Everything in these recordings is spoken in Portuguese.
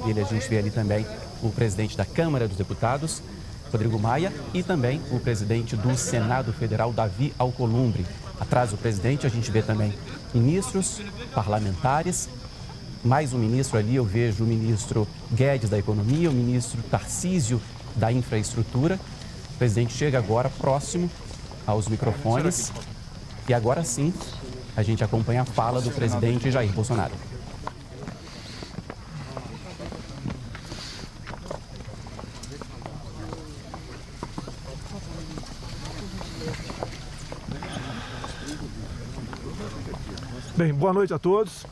dele a gente vê ali também o presidente da Câmara dos Deputados, Rodrigo Maia, e também o presidente do Senado Federal, Davi Alcolumbre. Atrás do presidente a gente vê também ministros, parlamentares, mais um ministro ali, eu vejo o ministro Guedes da Economia, o ministro Tarcísio da Infraestrutura. O presidente chega agora próximo aos microfones e agora sim a gente acompanha a fala do presidente Jair Bolsonaro. Bem, boa noite a todos.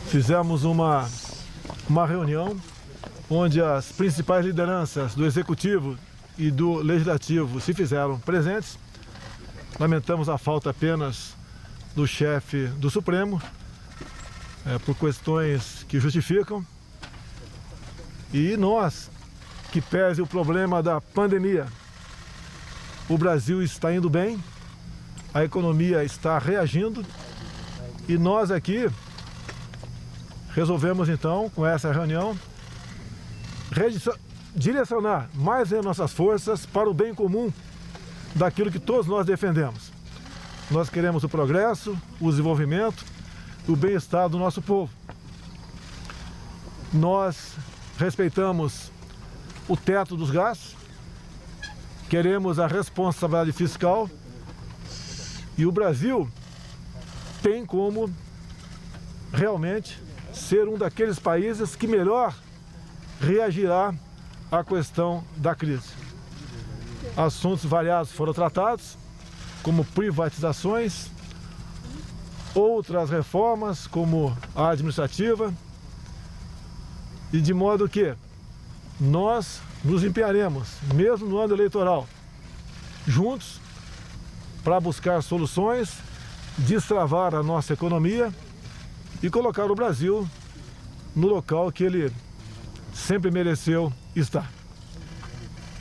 Fizemos uma reunião onde as principais lideranças do Executivo e do Legislativo se fizeram presentes. Lamentamos a falta apenas do chefe do Supremo, por questões que justificam. E nós, que pese o problema da pandemia, o Brasil está indo bem, a economia está reagindo e nós aqui resolvemos então, com essa reunião, direcionar mais as nossas forças para o bem comum daquilo que todos nós defendemos. Nós queremos o progresso, o desenvolvimento, o bem-estar do nosso povo. Nós respeitamos o teto dos gastos, queremos a responsabilidade fiscal e o Brasil tem como realmente ser um daqueles países que melhor reagirá à questão da crise. Assuntos variados foram tratados, como privatizações, outras reformas, como a administrativa, e de modo que nós nos empenharemos, mesmo no ano eleitoral, juntos, para buscar soluções, destravar a nossa economia e colocar o Brasil no local que ele sempre mereceu estar.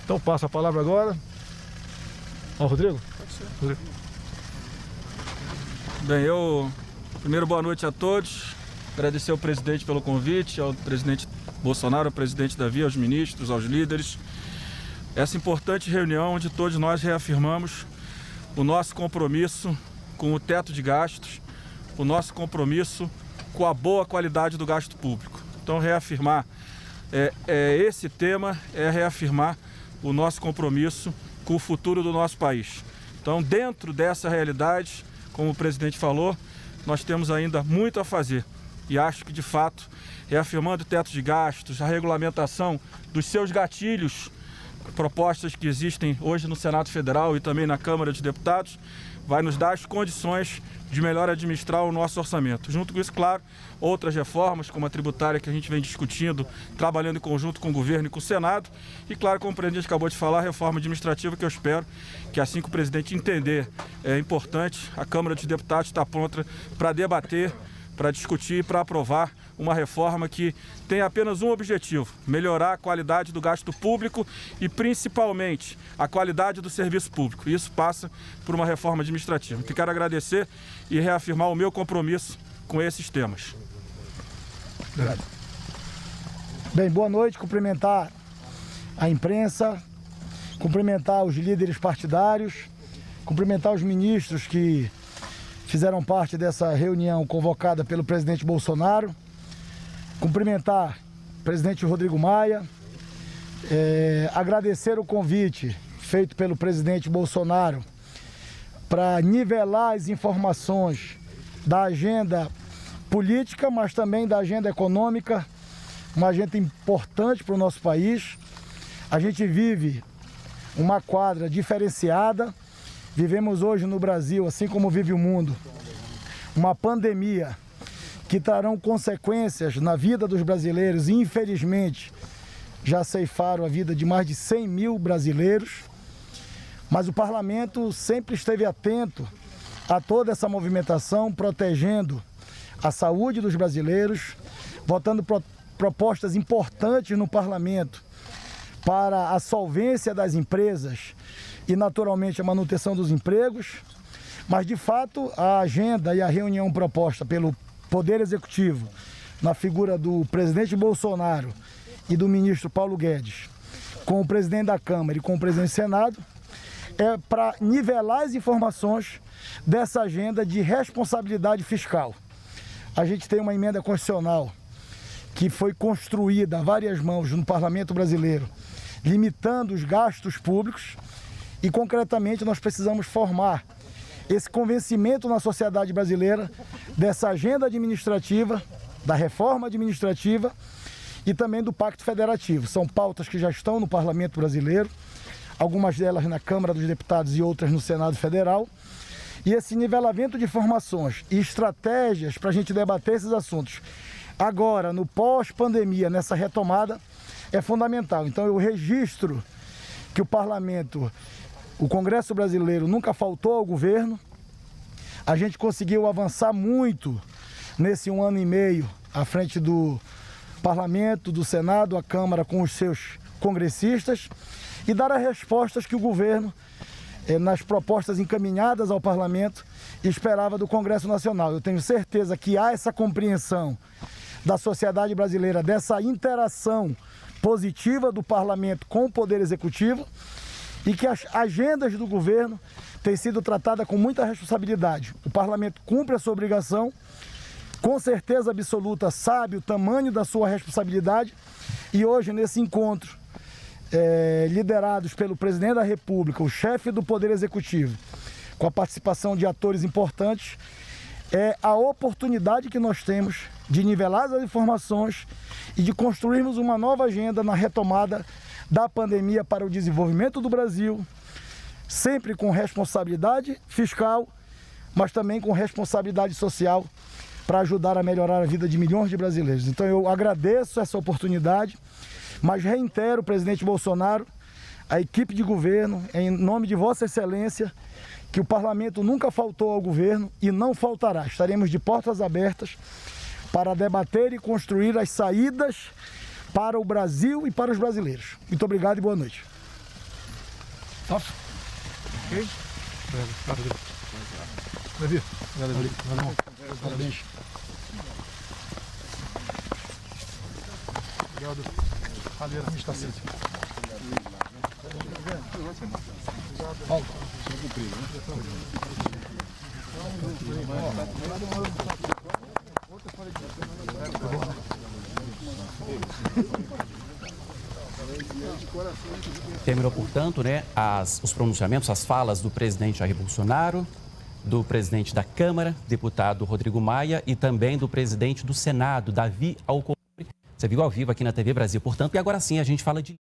Então passo a palavra agora ao Rodrigo. Bem, primeiro boa noite a todos, agradecer ao presidente pelo convite, ao presidente Bolsonaro, ao presidente Davi, aos ministros, aos líderes. Essa importante reunião onde todos nós reafirmamos o nosso compromisso com o teto de gastos, o nosso compromisso com a boa qualidade do gasto público. Então, reafirmar esse tema é reafirmar o nosso compromisso com o futuro do nosso país. Então, dentro dessa realidade, como o presidente falou, nós temos ainda muito a fazer. E acho que, de fato, reafirmando o teto de gastos, a regulamentação dos seus gatilhos, propostas que existem hoje no Senado Federal e também na Câmara de Deputados, vai nos dar as condições de melhor administrar o nosso orçamento. Junto com isso, claro, outras reformas, como a tributária que a gente vem discutindo, trabalhando em conjunto com o governo e com o Senado. E, claro, como o presidente acabou de falar, a reforma administrativa que eu espero que, assim que o presidente entender, é importante, a Câmara dos Deputados está pronta para debater, para discutir, para aprovar uma reforma que tem apenas um objetivo: melhorar a qualidade do gasto público e, principalmente, a qualidade do serviço público. Isso passa por uma reforma administrativa. Que quero agradecer e reafirmar o meu compromisso com esses temas. Obrigado. Bem, boa noite, cumprimentar a imprensa, cumprimentar os líderes partidários, cumprimentar os ministros que fizeram parte dessa reunião convocada pelo presidente Bolsonaro, cumprimentar o presidente Rodrigo Maia, agradecer o convite feito pelo presidente Bolsonaro para nivelar as informações da agenda política, mas também da agenda econômica, uma agenda importante para o nosso país. A gente vive uma quadra diferenciada. Vivemos hoje no Brasil, assim como vive o mundo, uma pandemia que trarão consequências na vida dos brasileiros e, infelizmente, já ceifaram a vida de mais de 100 mil brasileiros. Mas o parlamento sempre esteve atento a toda essa movimentação, protegendo a saúde dos brasileiros, votando propostas importantes no parlamento para a solvência das empresas e, naturalmente, a manutenção dos empregos. Mas, de fato, a agenda e a reunião proposta pelo Poder Executivo na figura do presidente Bolsonaro e do ministro Paulo Guedes, com o presidente da Câmara e com o presidente do Senado, é para nivelar as informações dessa agenda de responsabilidade fiscal. A gente tem uma emenda constitucional que foi construída a várias mãos no Parlamento brasileiro, limitando os gastos públicos e, concretamente, nós precisamos formar esse convencimento na sociedade brasileira dessa agenda administrativa, da reforma administrativa e também do Pacto Federativo. São pautas que já estão no Parlamento brasileiro, algumas delas na Câmara dos Deputados e outras no Senado Federal. E esse nivelamento de informações e estratégias para a gente debater esses assuntos agora, no pós-pandemia, nessa retomada, é fundamental. Então eu registro que o Parlamento, o Congresso brasileiro nunca faltou ao governo. A gente conseguiu avançar muito nesse 1 ano e meio à frente do Parlamento, do Senado, a Câmara com os seus congressistas e dar as respostas que o governo, nas propostas encaminhadas ao Parlamento, esperava do Congresso Nacional. Eu tenho certeza que há essa compreensão da sociedade brasileira, dessa interação positiva do Parlamento com o Poder Executivo e que as agendas do governo têm sido tratadas com muita responsabilidade. O Parlamento cumpre a sua obrigação, com certeza absoluta sabe o tamanho da sua responsabilidade e hoje nesse encontro, liderados pelo presidente da República, o chefe do Poder Executivo, com a participação de atores importantes, é a oportunidade que nós temos de nivelar as informações e de construirmos uma nova agenda na retomada da pandemia para o desenvolvimento do Brasil, sempre com responsabilidade fiscal, mas também com responsabilidade social para ajudar a melhorar a vida de milhões de brasileiros. Então eu agradeço essa oportunidade, mas reitero, presidente Bolsonaro, a equipe de governo, em nome de Vossa Excelência, que o Parlamento nunca faltou ao governo e não faltará. Estaremos de portas abertas para debater e construir as saídas para o Brasil e para os brasileiros. Muito obrigado e boa noite. Ok? Davi, parabéns. Obrigado. Valeu, administração. Paulo. Terminou, portanto, os pronunciamentos, as falas do presidente Jair Bolsonaro, do presidente da Câmara, deputado Rodrigo Maia, e também do presidente do Senado, Davi Alcolumbre. Você viu ao vivo aqui na TV Brasil, portanto, e agora sim a gente fala de